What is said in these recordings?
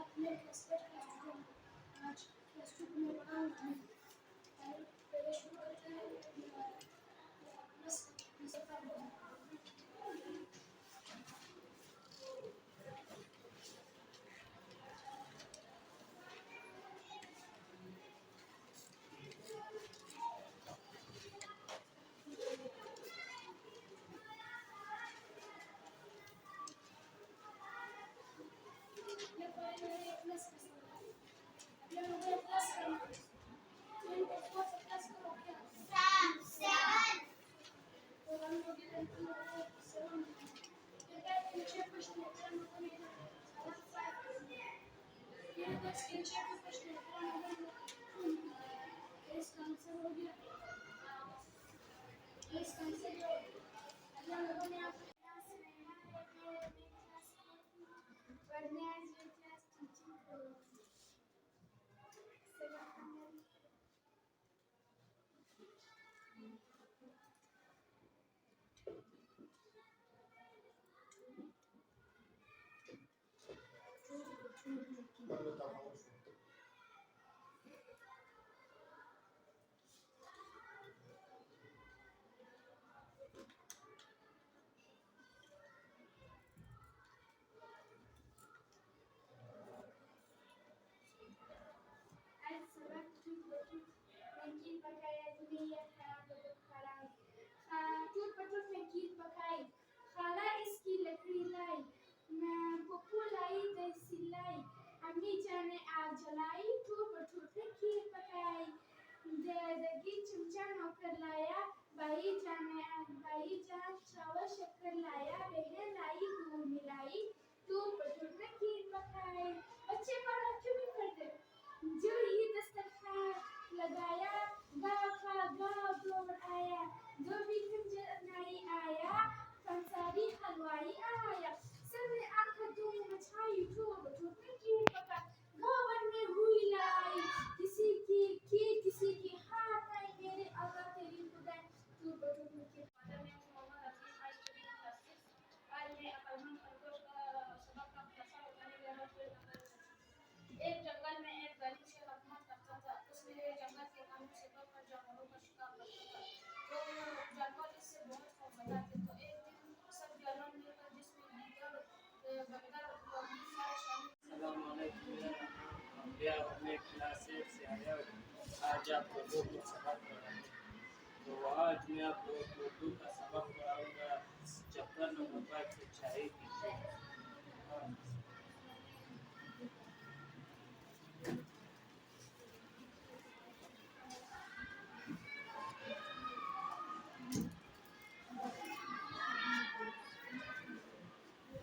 اپنے ریسپیکٹ کرتے ہیں. آج پلس ٹو میں پڑھا ہوں میں پہلے شروع کرتے ہیں بس اپنے کلاس ایٹ سے آیا ہوں. آج آپ کو اردو کا سبق پڑھاؤں گا. تو آج میں آپ کو اردو کا سبق پڑھاؤں گا. چیپٹر نمبر 5 سے چاہیے کیجیے.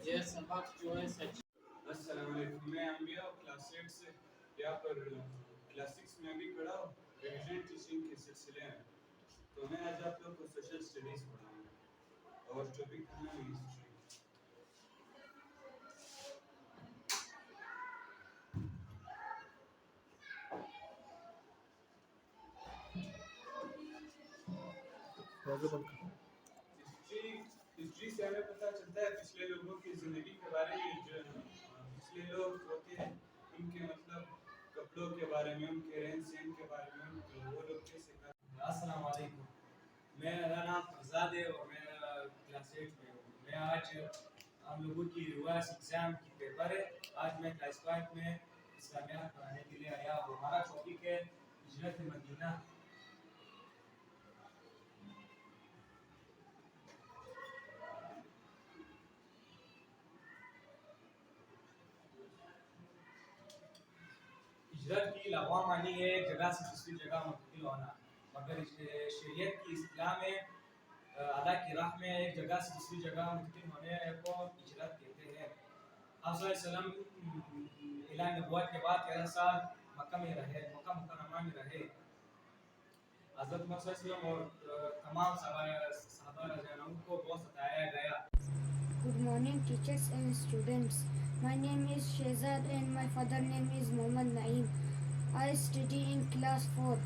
یہ سبق جو ہے سچ. السلام علیکم. میں انبیاء کلاس 8 سے یہاں پر کلاس 6 میں بھی پڑھا ہوں ریویژن ٹیچنگ کے سلسلے میں. تو میں آج آپ لوگ کو سوشل اسٹڈیز پڑھاؤں گا اور ٹاپک ہے ہسٹری. ہسٹری سے ہمیں پتہ چلتا ہے پچھلے لوگوں کی زندگی کے بارے میں. جو پچھلے لوگ ہوتے ہیں ان کے مطلب کپڑوں کے بارے میں, ان کے رہن سہن کے بارے میں, وہ لوگ کیسے کرتے. السلام علیکم. میرا نام فرزاد ہے اور میں کلاس 8 میں ہوں. میں آج ہم لوگوں کی ریورس ایگزام کی پیپر ہے. آج میں کلاس 5 میں اسلامیات پڑھانے کے لیے آیا ہوں. ہمارا ٹاپک ہے ہجرت مدینہ. ہجرت کی لغوی معنی ہے ایک جگہ سے دوسری جگہ منتقل ہونا, مگر شریعت کی اصطلاح میں اللہ کی راہ میں ایک جگہ سے دوسری جگہ منتقل ہونے کو ہجرت کہتے ہیں. آپ صلی اللہ علیہ وسلم اعلان نبوت کے بعد 13 سال مکہ مکرمہ میں رہے. حضرت محمد صلی اللہ علیہ وسلم اور تمام صحابہ رضی اللہ عنہم کو بہت ستایا گیا. Good morning, teachers and students. My name is Shehzad and my father name is Mohammad Naeem. I study in class 4.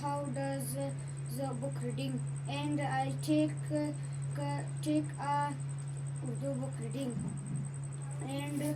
How does the book reading? And I take a Urdu book reading. and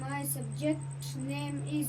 My subject name is